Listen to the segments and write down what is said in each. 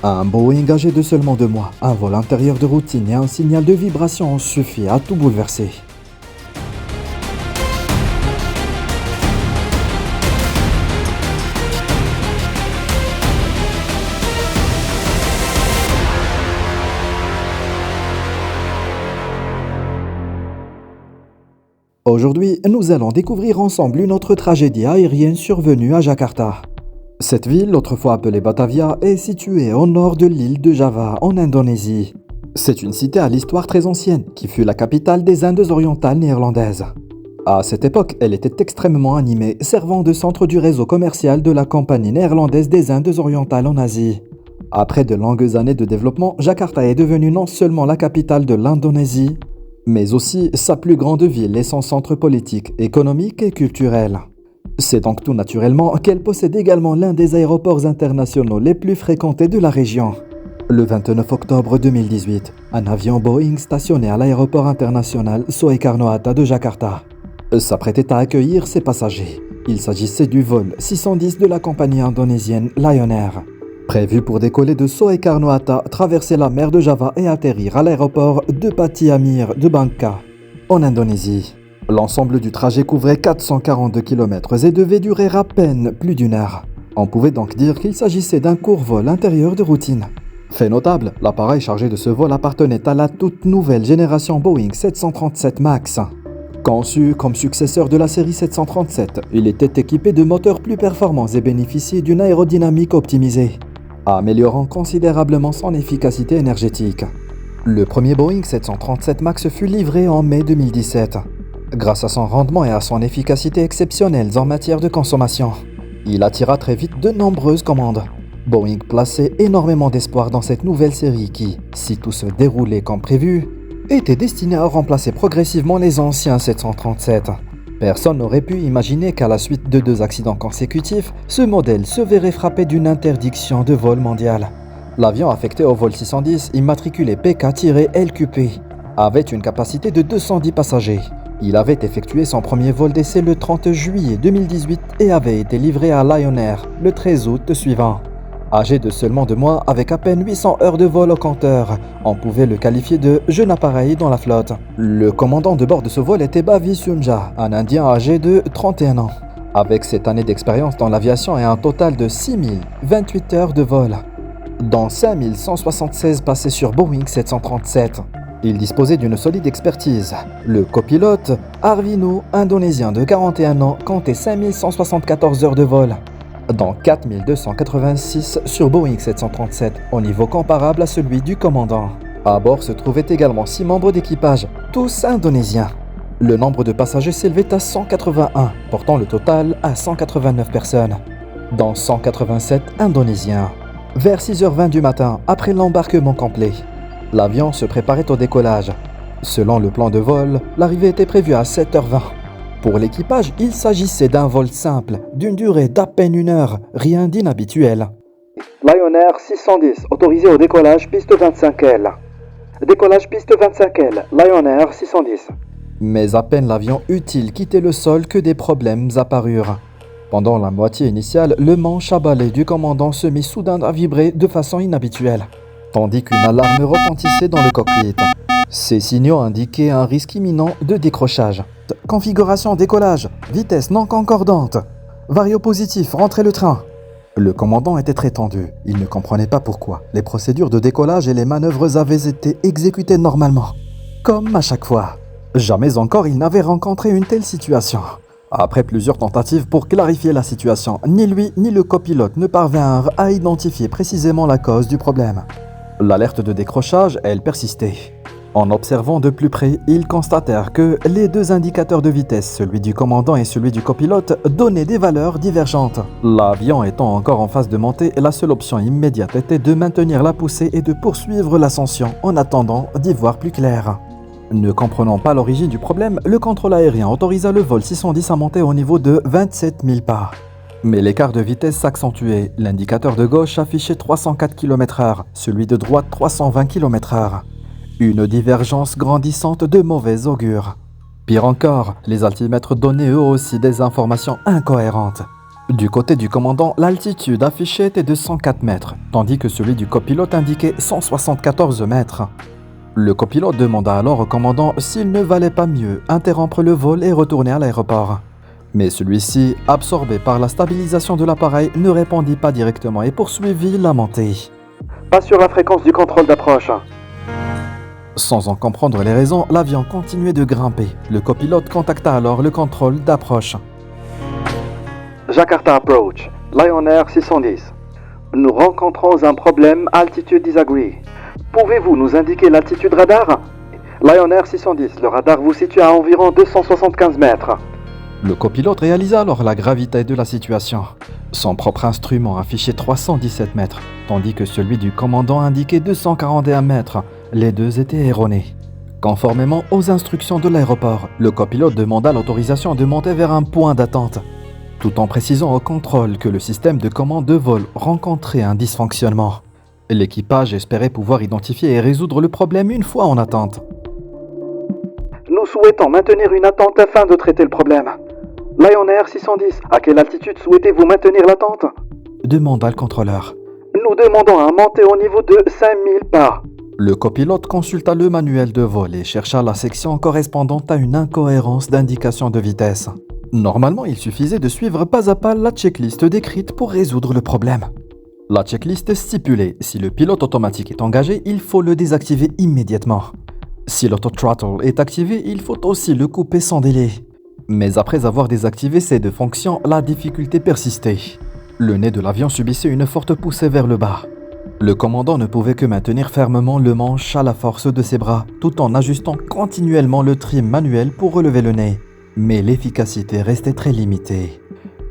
Un Boeing âgé de seulement 2 mois, un vol intérieur de routine et un signal de vibration ont suffi à tout bouleverser. Aujourd'hui, nous allons découvrir ensemble une autre tragédie aérienne survenue à Jakarta. Cette ville, autrefois appelée Batavia, est située au nord de l'île de Java, en Indonésie. C'est une cité à l'histoire très ancienne, qui fut la capitale des Indes orientales néerlandaises. À cette époque, elle était extrêmement animée, servant de centre du réseau commercial de la Compagnie néerlandaise des Indes orientales en Asie. Après de longues années de développement, Jakarta est devenue non seulement la capitale de l'Indonésie, mais aussi sa plus grande ville et son centre politique, économique et culturel. C'est donc tout naturellement qu'elle possède également l'un des aéroports internationaux les plus fréquentés de la région. Le 29 octobre 2018, un avion Boeing stationné à l'aéroport international Soekarno-Hatta de Jakarta s'apprêtait à accueillir ses passagers. Il s'agissait du vol 610 de la compagnie indonésienne Lion Air. Prévu pour décoller de Soekarno-Hatta, traverser la mer de Java et atterrir à l'aéroport de Pati Amir de Bangka, en Indonésie. L'ensemble du trajet couvrait 442 km et devait durer à peine plus d'une heure. On pouvait donc dire qu'il s'agissait d'un court vol intérieur de routine. Fait notable, l'appareil chargé de ce vol appartenait à la toute nouvelle génération Boeing 737 MAX. Conçu comme successeur de la série 737, il était équipé de moteurs plus performants et bénéficiait d'une aérodynamique optimisée, améliorant considérablement son efficacité énergétique. Le premier Boeing 737 MAX fut livré en mai 2017. Grâce à son rendement et à son efficacité exceptionnelle en matière de consommation, il attira très vite de nombreuses commandes. Boeing plaçait énormément d'espoir dans cette nouvelle série qui, si tout se déroulait comme prévu, était destinée à remplacer progressivement les anciens 737. Personne n'aurait pu imaginer qu'à la suite de 2 accidents consécutifs, ce modèle se verrait frappé d'une interdiction de vol mondiale. L'avion affecté au vol 610, immatriculé PK-LQP, avait une capacité de 210 passagers. Il avait effectué son premier vol d'essai le 30 juillet 2018 et avait été livré à Lion Air le 13 août suivant. Âgé de seulement 2 mois, avec à peine 800 heures de vol au compteur, on pouvait le qualifier de jeune appareil dans la flotte. Le commandant de bord de ce vol était Bhavi Sunja, un Indien âgé de 31 ans, avec 7 années d'expérience dans l'aviation et un total de 6028 heures de vol, dont 5176 passées sur Boeing 737. Il disposait d'une solide expertise. Le copilote, Arvino, indonésien de 41 ans, comptait 5174 heures de vol, dont 4286 sur Boeing 737, au niveau comparable à celui du commandant. À bord se trouvaient également 6 membres d'équipage, tous indonésiens. Le nombre de passagers s'élevait à 181, portant le total à 189 personnes, dont 187 indonésiens. Vers 6h20 du matin, après l'embarquement complet, l'avion se préparait au décollage. Selon le plan de vol, l'arrivée était prévue à 7h20. Pour l'équipage, il s'agissait d'un vol simple, d'une durée d'à peine 1 heure, rien d'inhabituel. Lion Air 610, autorisé au décollage piste 25L. Décollage piste 25L, Lion Air 610. Mais à peine l'avion eut-il quitté le sol que des problèmes apparurent. Pendant la moitié initiale, le manche à balai du commandant se mit soudain à vibrer de façon inhabituelle, tandis qu'une alarme retentissait dans le cockpit. Ces signaux indiquaient un risque imminent de décrochage. Configuration décollage, vitesse non concordante, vario positif, rentrez le train. Le commandant était très tendu. Il ne comprenait pas pourquoi. Les procédures de décollage et les manœuvres avaient été exécutées normalement, comme à chaque fois. Jamais encore il n'avait rencontré une telle situation. Après plusieurs tentatives pour clarifier la situation, ni lui ni le copilote ne parvinrent à identifier précisément la cause du problème. L'alerte de décrochage, elle, persistait. En observant de plus près, ils constatèrent que les 2 indicateurs de vitesse, celui du commandant et celui du copilote, donnaient des valeurs divergentes. L'avion étant encore en phase de montée, la seule option immédiate était de maintenir la poussée et de poursuivre l'ascension en attendant d'y voir plus clair. Ne comprenant pas l'origine du problème, le contrôle aérien autorisa le vol 610 à monter au niveau de 27 000 pas. Mais l'écart de vitesse s'accentuait. L'indicateur de gauche affichait 304 km/h, celui de droite 320 km/h. Une divergence grandissante de mauvais augure. Pire encore, les altimètres donnaient eux aussi des informations incohérentes. Du côté du commandant, l'altitude affichée était de 104 mètres, tandis que celui du copilote indiquait 174 mètres. Le copilote demanda alors au commandant s'il ne valait pas mieux interrompre le vol et retourner à l'aéroport. Mais celui-ci, absorbé par la stabilisation de l'appareil, ne répondit pas directement et poursuivit la montée. Pas sur la fréquence du contrôle d'approche. Sans en comprendre les raisons, l'avion continuait de grimper. Le copilote contacta alors le contrôle d'approche. Jakarta Approach, Lion Air 610. Nous rencontrons un problème altitude disagree. Pouvez-vous nous indiquer l'altitude radar? Lion Air 610, le radar vous situe à environ 275 mètres. Le copilote réalisa alors la gravité de la situation. Son propre instrument affichait 317 mètres, tandis que celui du commandant indiquait 241 mètres. Les deux étaient erronés. Conformément aux instructions de l'aéroport, le copilote demanda l'autorisation de monter vers un point d'attente, tout en précisant au contrôle que le système de commande de vol rencontrait un dysfonctionnement. L'équipage espérait pouvoir identifier et résoudre le problème une fois en attente. Nous souhaitons maintenir une attente afin de traiter le problème. Lion Air 610, à quelle altitude souhaitez-vous maintenir l'attente? Demanda le contrôleur. Nous demandons à monter au niveau de 5000 pas. Le copilote consulta le manuel de vol et chercha la section correspondante à une incohérence d'indication de vitesse. Normalement, il suffisait de suivre pas à pas la checklist décrite pour résoudre le problème. La checklist stipulait, si le pilote automatique est engagé, il faut le désactiver immédiatement. Si l'auto-throttle est activé, il faut aussi le couper sans délai. Mais après avoir désactivé ces deux fonctions, la difficulté persistait. Le nez de l'avion subissait une forte poussée vers le bas. Le commandant ne pouvait que maintenir fermement le manche à la force de ses bras, tout en ajustant continuellement le trim manuel pour relever le nez. Mais l'efficacité restait très limitée.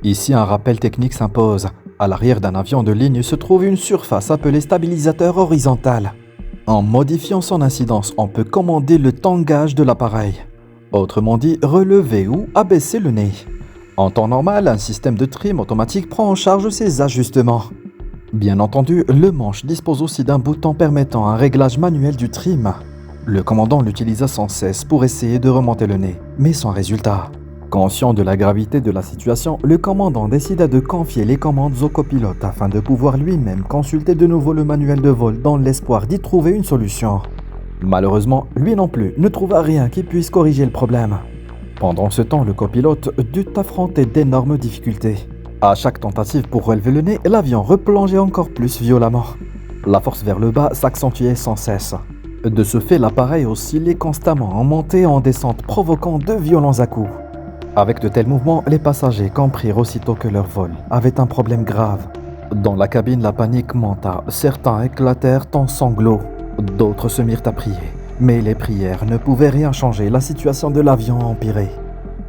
Ici, un rappel technique s'impose. À l'arrière d'un avion de ligne se trouve une surface appelée stabilisateur horizontal. En modifiant son incidence, on peut commander le tangage de l'appareil. Autrement dit, relever ou abaisser le nez. En temps normal, un système de trim automatique prend en charge ces ajustements. Bien entendu, le manche dispose aussi d'un bouton permettant un réglage manuel du trim. Le commandant l'utilisa sans cesse pour essayer de remonter le nez, mais sans résultat. Conscient de la gravité de la situation, le commandant décida de confier les commandes au copilote afin de pouvoir lui-même consulter de nouveau le manuel de vol dans l'espoir d'y trouver une solution. Malheureusement, lui non plus ne trouva rien qui puisse corriger le problème. Pendant ce temps, le copilote dut affronter d'énormes difficultés. À chaque tentative pour relever le nez, l'avion replongeait encore plus violemment. La force vers le bas s'accentuait sans cesse. De ce fait, l'appareil oscillait constamment en montée et en descente, provoquant de violents à-coups. Avec de tels mouvements, les passagers comprirent aussitôt que leur vol avait un problème grave. Dans la cabine, la panique monta. Certains éclatèrent en sanglots. D'autres se mirent à prier. Mais les prières ne pouvaient rien changer. La situation de l'avion empirait.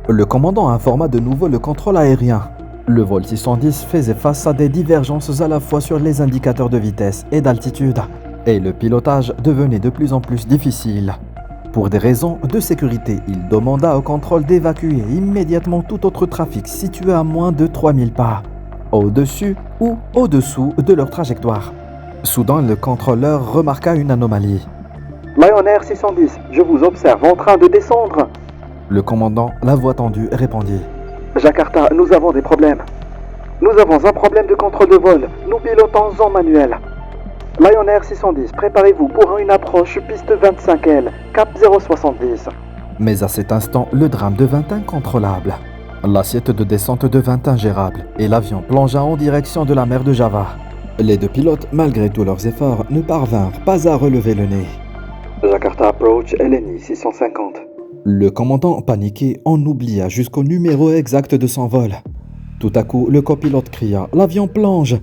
Le commandant informa de nouveau le contrôle aérien. Le vol 610 faisait face à des divergences à la fois sur les indicateurs de vitesse et d'altitude. Et le pilotage devenait de plus en plus difficile. Pour des raisons de sécurité, il demanda au contrôle d'évacuer immédiatement tout autre trafic situé à moins de 3000 pas, au-dessus ou au-dessous de leur trajectoire. Soudain, le contrôleur remarqua une anomalie. Lion Air 610, je vous observe en train de descendre. Le commandant, la voix tendue, répondit. Jakarta, nous avons des problèmes. Nous avons un problème de contrôle de vol. Nous pilotons en manuel. Lion Air 610, préparez-vous pour une approche piste 25L, cap 070. Mais à cet instant, le drame devint incontrôlable. L'assiette de descente devint ingérable et l'avion plongea en direction de la mer de Java. Les deux pilotes, malgré tous leurs efforts, ne parvinrent pas à relever le nez. Jakarta Approach, LNI 650. Le commandant, paniqué, en oublia jusqu'au numéro exact de son vol. Tout à coup, le copilote cria « L'avion plonge !»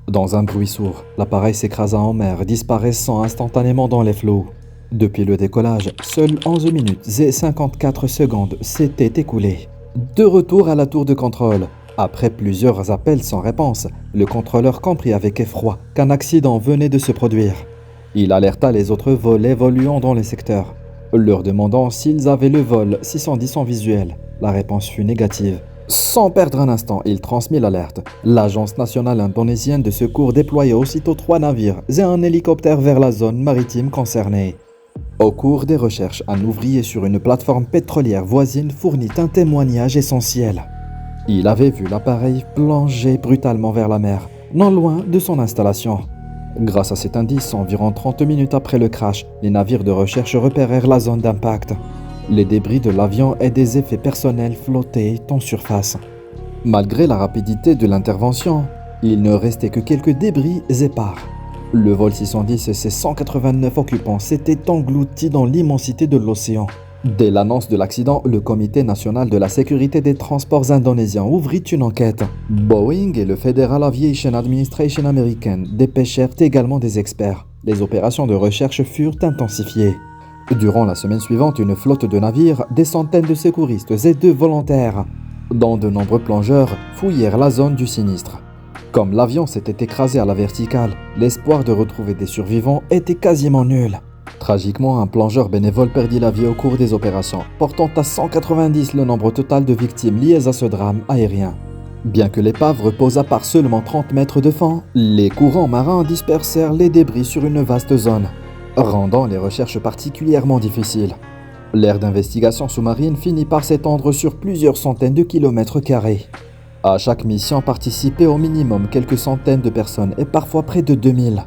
Dans un bruit sourd, l'appareil s'écrasa en mer, disparaissant instantanément dans les flots. Depuis le décollage, seules 11 minutes et 54 secondes s'étaient écoulées. De retour à la tour de contrôle, après plusieurs appels sans réponse, le contrôleur comprit avec effroi qu'un accident venait de se produire. Il alerta les autres vols évoluant dans les secteurs, leur demandant s'ils avaient le vol 610 en visuel. La réponse fut négative. Sans perdre un instant, il transmit l'alerte. L'Agence nationale indonésienne de secours déploya aussitôt 3 navires et un hélicoptère vers la zone maritime concernée. Au cours des recherches, un ouvrier sur une plateforme pétrolière voisine fournit un témoignage essentiel. Il avait vu l'appareil plonger brutalement vers la mer, non loin de son installation. Grâce à cet indice, environ 30 minutes après le crash, les navires de recherche repérèrent la zone d'impact. Les débris de l'avion et des effets personnels flottaient en surface. Malgré la rapidité de l'intervention, il ne restait que quelques débris épars. Le vol 610 et ses 189 occupants s'étaient engloutis dans l'immensité de l'océan. Dès l'annonce de l'accident, le Comité national de la sécurité des transports indonésiens ouvrit une enquête. Boeing et le Federal Aviation Administration américaine dépêchèrent également des experts. Les opérations de recherche furent intensifiées. Durant la semaine suivante, une flotte de navires, des centaines de secouristes et de volontaires, dont de nombreux plongeurs, fouillèrent la zone du sinistre. Comme l'avion s'était écrasé à la verticale, l'espoir de retrouver des survivants était quasiment nul. Tragiquement, un plongeur bénévole perdit la vie au cours des opérations, portant à 190 le nombre total de victimes liées à ce drame aérien. Bien que l'épave repose à part seulement 30 mètres de fond, les courants marins dispersèrent les débris sur une vaste zone, rendant les recherches particulièrement difficiles. L'aire d'investigation sous-marine finit par s'étendre sur plusieurs centaines de kilomètres carrés. À chaque mission participaient au minimum quelques centaines de personnes et parfois près de 2000.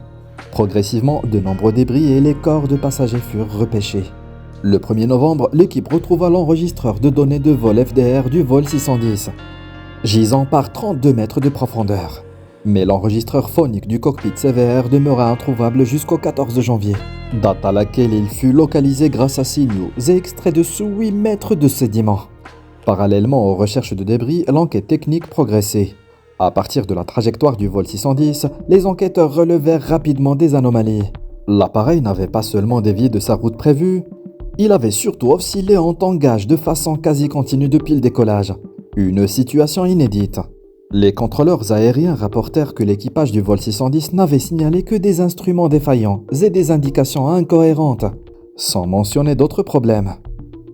Progressivement, de nombreux débris et les corps de passagers furent repêchés. Le 1er novembre, l'équipe retrouva l'enregistreur de données de vol FDR du vol 610, gisant par 32 mètres de profondeur. Mais l'enregistreur phonique du cockpit CVR demeura introuvable jusqu'au 14 janvier, date à laquelle il fut localisé grâce à signaux et extraits de sous 8 mètres de sédiments. Parallèlement aux recherches de débris, l'enquête technique progressait. À partir de la trajectoire du vol 610, les enquêteurs relevèrent rapidement des anomalies. L'appareil n'avait pas seulement dévié de sa route prévue, il avait surtout oscillé en tangage de façon quasi continue depuis le décollage. Une situation inédite. Les contrôleurs aériens rapportèrent que l'équipage du vol 610 n'avait signalé que des instruments défaillants et des indications incohérentes, sans mentionner d'autres problèmes.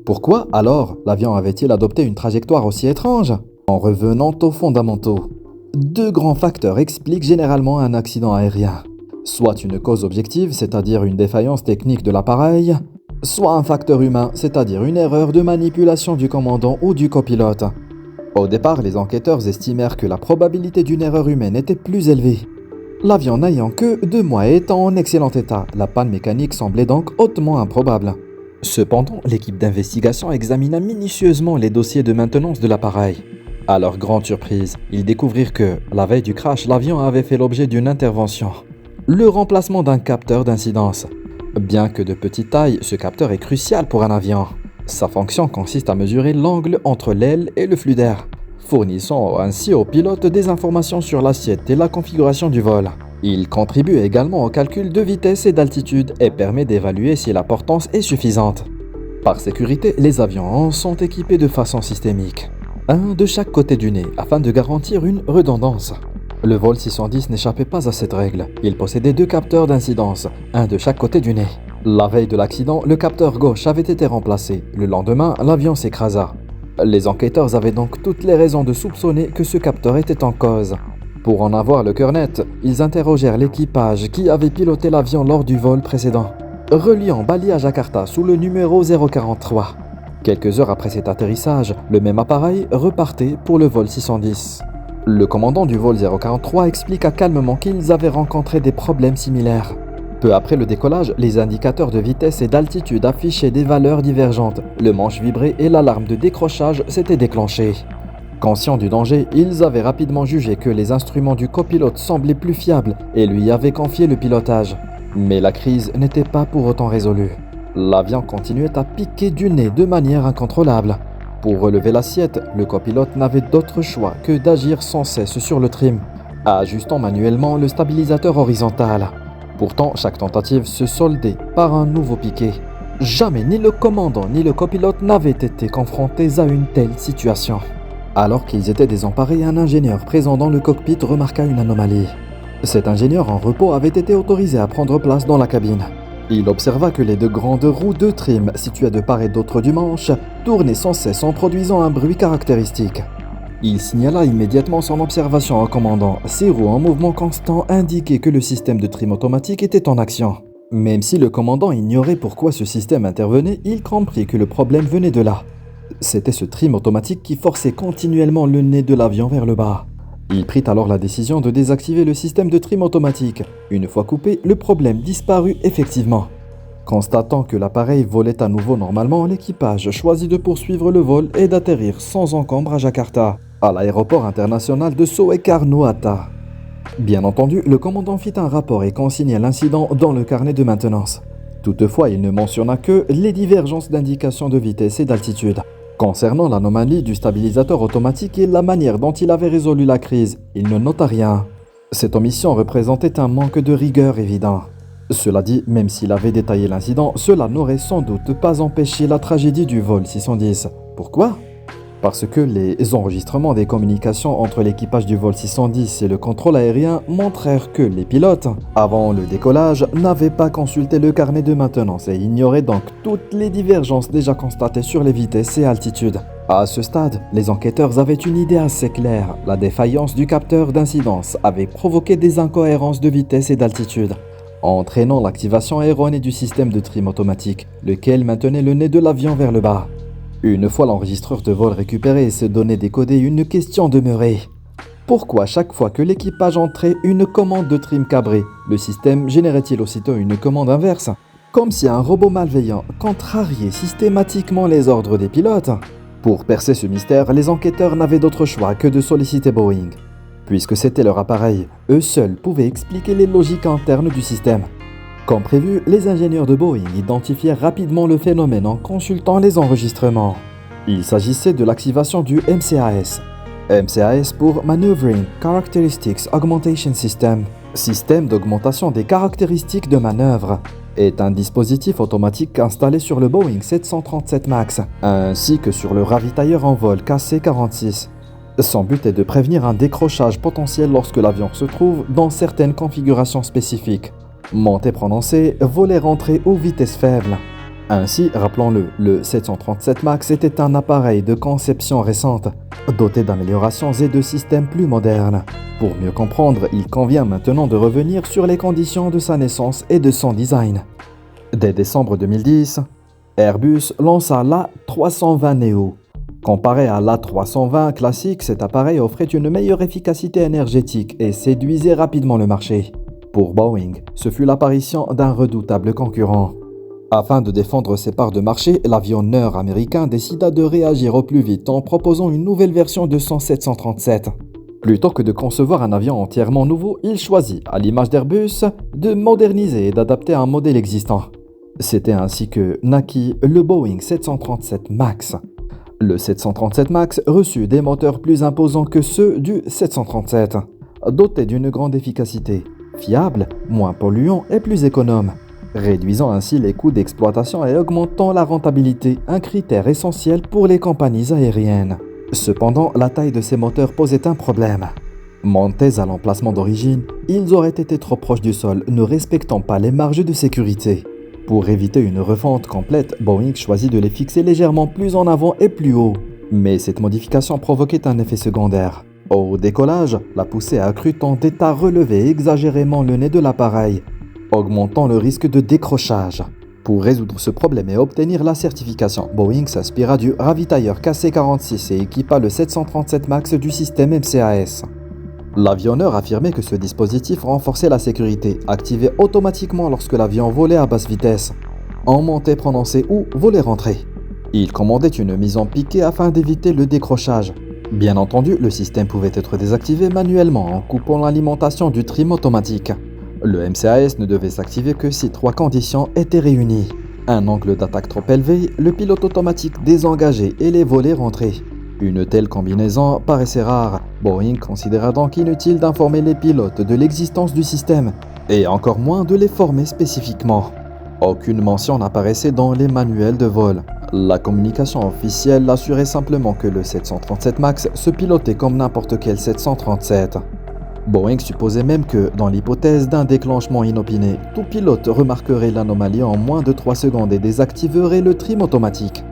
Pourquoi alors l'avion avait-il adopté une trajectoire aussi étrange? En revenant aux fondamentaux, 2 grands facteurs expliquent généralement un accident aérien. Soit une cause objective, c'est-à-dire une défaillance technique de l'appareil, soit un facteur humain, c'est-à-dire une erreur de manipulation du commandant ou du copilote. Au départ, les enquêteurs estimèrent que la probabilité d'une erreur humaine était plus élevée. L'avion n'ayant que 2 mois et étant en excellent état, la panne mécanique semblait donc hautement improbable. Cependant, l'équipe d'investigation examina minutieusement les dossiers de maintenance de l'appareil. À leur grande surprise, ils découvrirent que, la veille du crash, l'avion avait fait l'objet d'une intervention. Le remplacement d'un capteur d'incidence. Bien que de petite taille, ce capteur est crucial pour un avion. Sa fonction consiste à mesurer l'angle entre l'aile et le flux d'air, fournissant ainsi au pilote des informations sur l'assiette et la configuration du vol. Il contribue également au calcul de vitesse et d'altitude et permet d'évaluer si la portance est suffisante. Par sécurité, les avions sont équipés de façon systémique, un de chaque côté du nez, afin de garantir une redondance. Le vol 610 n'échappait pas à cette règle. Il possédait 2 capteurs d'incidence, un de chaque côté du nez. La veille de l'accident, le capteur gauche avait été remplacé. Le lendemain, l'avion s'écrasa. Les enquêteurs avaient donc toutes les raisons de soupçonner que ce capteur était en cause. Pour en avoir le cœur net, ils interrogèrent l'équipage qui avait piloté l'avion lors du vol précédent, reliant Bali à Jakarta sous le numéro 043. Quelques heures après cet atterrissage, le même appareil repartait pour le vol 610. Le commandant du vol 043 expliqua calmement qu'ils avaient rencontré des problèmes similaires. Peu après le décollage, les indicateurs de vitesse et d'altitude affichaient des valeurs divergentes. Le manche vibrait et l'alarme de décrochage s'était déclenchée. Conscients du danger, ils avaient rapidement jugé que les instruments du copilote semblaient plus fiables et lui avaient confié le pilotage. Mais la crise n'était pas pour autant résolue. L'avion continuait à piquer du nez de manière incontrôlable. Pour relever l'assiette, le copilote n'avait d'autre choix que d'agir sans cesse sur le trim, ajustant manuellement le stabilisateur horizontal. Pourtant, chaque tentative se soldait par un nouveau piqué. Jamais ni le commandant ni le copilote n'avaient été confrontés à une telle situation. Alors qu'ils étaient désemparés, un ingénieur présent dans le cockpit remarqua une anomalie. Cet ingénieur en repos avait été autorisé à prendre place dans la cabine. Il observa que les 2 grandes roues de trim, situées de part et d'autre du manche, tournaient sans cesse en produisant un bruit caractéristique. Il signala immédiatement son observation au commandant. Ces roues en mouvement constant indiquaient que le système de trim automatique était en action. Même si le commandant ignorait pourquoi ce système intervenait, il comprit que le problème venait de là. C'était ce trim automatique qui forçait continuellement le nez de l'avion vers le bas. Il prit alors la décision de désactiver le système de trim automatique. Une fois coupé, le problème disparut effectivement. Constatant que l'appareil volait à nouveau normalement, l'équipage choisit de poursuivre le vol et d'atterrir sans encombre à Jakarta, à l'aéroport international de Soekarno-Hatta. Bien entendu, le commandant fit un rapport et consigna l'incident dans le carnet de maintenance. Toutefois, il ne mentionna que les divergences d'indications de vitesse et d'altitude. Concernant l'anomalie du stabilisateur automatique et la manière dont il avait résolu la crise, il ne nota rien. Cette omission représentait un manque de rigueur évident. Cela dit, même s'il avait détaillé l'incident, cela n'aurait sans doute pas empêché la tragédie du vol 610. Pourquoi ? Parce que les enregistrements des communications entre l'équipage du vol 610 et le contrôle aérien montrèrent que les pilotes, avant le décollage, n'avaient pas consulté le carnet de maintenance et ignoraient donc toutes les divergences déjà constatées sur les vitesses et altitudes. À ce stade, les enquêteurs avaient une idée assez claire. La défaillance du capteur d'incidence avait provoqué des incohérences de vitesse et d'altitude, entraînant l'activation erronée du système de trim automatique, lequel maintenait le nez de l'avion vers le bas. Une fois l'enregistreur de vol récupéré et ses données décodées, une question demeurait. Pourquoi chaque fois que l'équipage entrait une commande de trim cabré, le système générait-il aussitôt une commande inverse, comme si un robot malveillant contrariait systématiquement les ordres des pilotes? Pour percer ce mystère, les enquêteurs n'avaient d'autre choix que de solliciter Boeing. Puisque c'était leur appareil, eux seuls pouvaient expliquer les logiques internes du système. Comme prévu, les ingénieurs de Boeing identifièrent rapidement le phénomène en consultant les enregistrements. Il s'agissait de l'activation du MCAS. MCAS pour Maneuvering Characteristics Augmentation System, système d'augmentation des caractéristiques de manœuvre, est un dispositif automatique installé sur le Boeing 737 MAX, ainsi que sur le ravitailleur en vol KC-46. Son but est de prévenir un décrochage potentiel lorsque l'avion se trouve dans certaines configurations spécifiques. Montée prononcée, voler rentrée ou vitesse faible. Ainsi, rappelons-le, le 737 MAX était un appareil de conception récente, doté d'améliorations et de systèmes plus modernes. Pour mieux comprendre, il convient maintenant de revenir sur les conditions de sa naissance et de son design. Dès décembre 2010, Airbus lança l'A320neo. Comparé à l'A320 classique, cet appareil offrait une meilleure efficacité énergétique et séduisait rapidement le marché. Pour Boeing, ce fut l'apparition d'un redoutable concurrent. Afin de défendre ses parts de marché, l'avionneur américain décida de réagir au plus vite en proposant une nouvelle version de son 737. Plutôt que de concevoir un avion entièrement nouveau, il choisit, à l'image d'Airbus, de moderniser et d'adapter un modèle existant. C'était ainsi que naquit le Boeing 737 MAX. Le 737 MAX reçut des moteurs plus imposants que ceux du 737, dotés d'une grande efficacité, fiable, moins polluant et plus économe, réduisant ainsi les coûts d'exploitation et augmentant la rentabilité, un critère essentiel pour les compagnies aériennes. Cependant, la taille de ces moteurs posait un problème. Montés à l'emplacement d'origine, ils auraient été trop proches du sol, ne respectant pas les marges de sécurité. Pour éviter une refonte complète, Boeing choisit de les fixer légèrement plus en avant et plus haut. Mais cette modification provoquait un effet secondaire. Au décollage, la poussée accrue tendait à relever exagérément le nez de l'appareil, augmentant le risque de décrochage. Pour résoudre ce problème et obtenir la certification, Boeing s'inspira du ravitailleur KC-46 et équipa le 737 MAX du système MCAS. L'avionneur affirmait que ce dispositif renforçait la sécurité, activé automatiquement lorsque l'avion volait à basse vitesse, en montée prononcée ou volée rentrée. Il commandait une mise en piqué afin d'éviter le décrochage. Bien entendu, le système pouvait être désactivé manuellement en coupant l'alimentation du trim automatique. Le MCAS ne devait s'activer que si 3 conditions étaient réunies. Un angle d'attaque trop élevé, le pilote automatique désengagé et les volets rentrés. Une telle combinaison paraissait rare. Boeing considéra donc inutile d'informer les pilotes de l'existence du système, et encore moins de les former spécifiquement. Aucune mention n'apparaissait dans les manuels de vol. La communication officielle assurait simplement que le 737 MAX se pilotait comme n'importe quel 737. Boeing supposait même que, dans l'hypothèse d'un déclenchement inopiné, tout pilote remarquerait l'anomalie en moins de 3 secondes et désactiverait le trim automatique.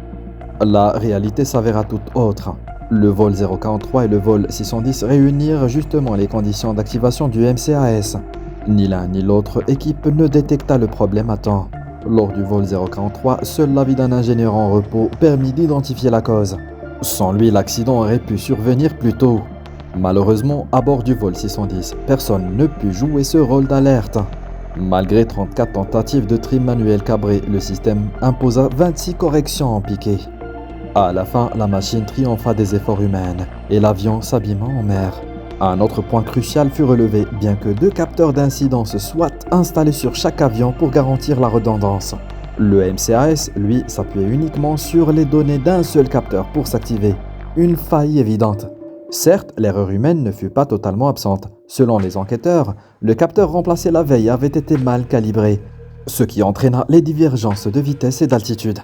La réalité s'avéra toute autre. Le vol 043 et le vol 610 réunirent justement les conditions d'activation du MCAS. Ni l'un ni l'autre équipe ne détecta le problème à temps. Lors du vol 043, seul l'avis d'un ingénieur en repos permit d'identifier la cause. Sans lui, l'accident aurait pu survenir plus tôt. Malheureusement, à bord du vol 610, personne ne put jouer ce rôle d'alerte. Malgré 34 tentatives de trim manuel cabré, le système imposa 26 corrections en piqué. À la fin, la machine triompha des efforts humains et l'avion s'abîma en mer. Un autre point crucial fut relevé, bien que 2 capteurs d'incidence soient installés sur chaque avion pour garantir la redondance. Le MCAS, lui, s'appuyait uniquement sur les données d'un seul capteur pour s'activer. Une faille évidente. Certes, l'erreur humaine ne fut pas totalement absente. Selon les enquêteurs, le capteur remplacé la veille avait été mal calibré, ce qui entraîna les divergences de vitesse et d'altitude.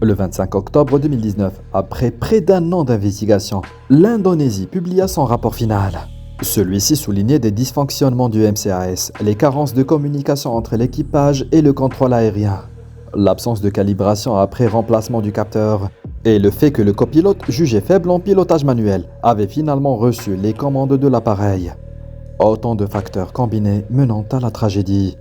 Le 25 octobre 2019, après près d'un an d'investigation, l'Indonésie publia son rapport final. Celui-ci soulignait des dysfonctionnements du MCAS, les carences de communication entre l'équipage et le contrôle aérien, l'absence de calibration après remplacement du capteur, et le fait que le copilote, jugé faible en pilotage manuel, avait finalement reçu les commandes de l'appareil. Autant de facteurs combinés menant à la tragédie.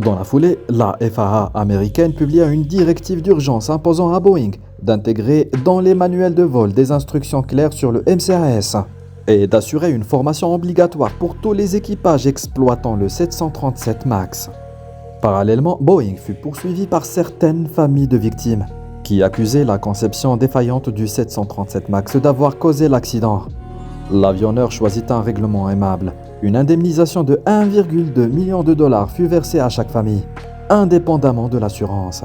Dans la foulée, la FAA américaine publia une directive d'urgence imposant à Boeing d'intégrer dans les manuels de vol des instructions claires sur le MCAS et d'assurer une formation obligatoire pour tous les équipages exploitant le 737 MAX. Parallèlement, Boeing fut poursuivi par certaines familles de victimes qui accusaient la conception défaillante du 737 MAX d'avoir causé l'accident. L'avionneur choisit un règlement aimable. Une indemnisation de 1,2 million de dollars fut versée à chaque famille, indépendamment de l'assurance.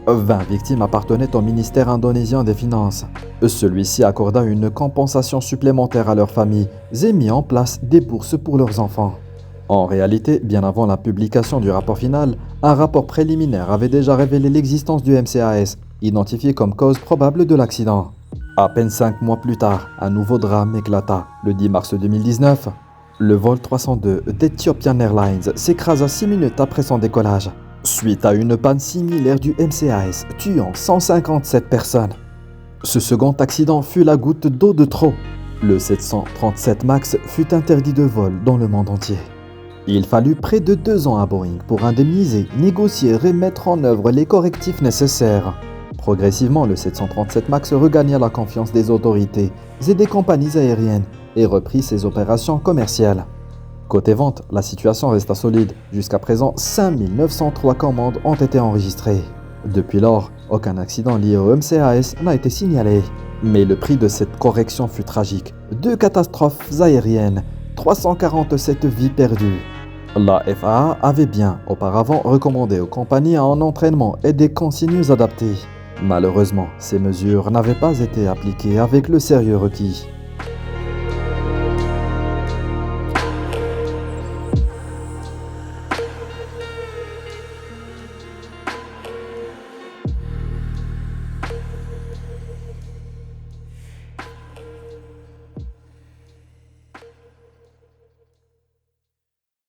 20 victimes appartenaient au ministère indonésien des Finances. Celui-ci accorda une compensation supplémentaire à leurs familles et mit en place des bourses pour leurs enfants. En réalité, bien avant la publication du rapport final, un rapport préliminaire avait déjà révélé l'existence du MCAS, identifié comme cause probable de l'accident. À peine 5 mois plus tard, un nouveau drame éclata. Le 10 mars 2019, le vol 302 d'Ethiopian Airlines s'écrasa 6 minutes après son décollage, suite à une panne similaire du MCAS, tuant 157 personnes. Ce second accident fut la goutte d'eau de trop. Le 737 MAX fut interdit de vol dans le monde entier. Il fallut près de 2 ans à Boeing pour indemniser, négocier et mettre en œuvre les correctifs nécessaires. Progressivement, le 737 MAX regagna la confiance des autorités et des compagnies aériennes et reprit ses opérations commerciales. Côté vente, la situation resta solide. Jusqu'à présent, 5903 commandes ont été enregistrées. Depuis lors, aucun accident lié au MCAS n'a été signalé. Mais le prix de cette correction fut tragique. 2 catastrophes aériennes, 347 vies perdues. La FAA avait bien auparavant recommandé aux compagnies un entraînement et des consignes adaptées. Malheureusement, ces mesures n'avaient pas été appliquées avec le sérieux requis.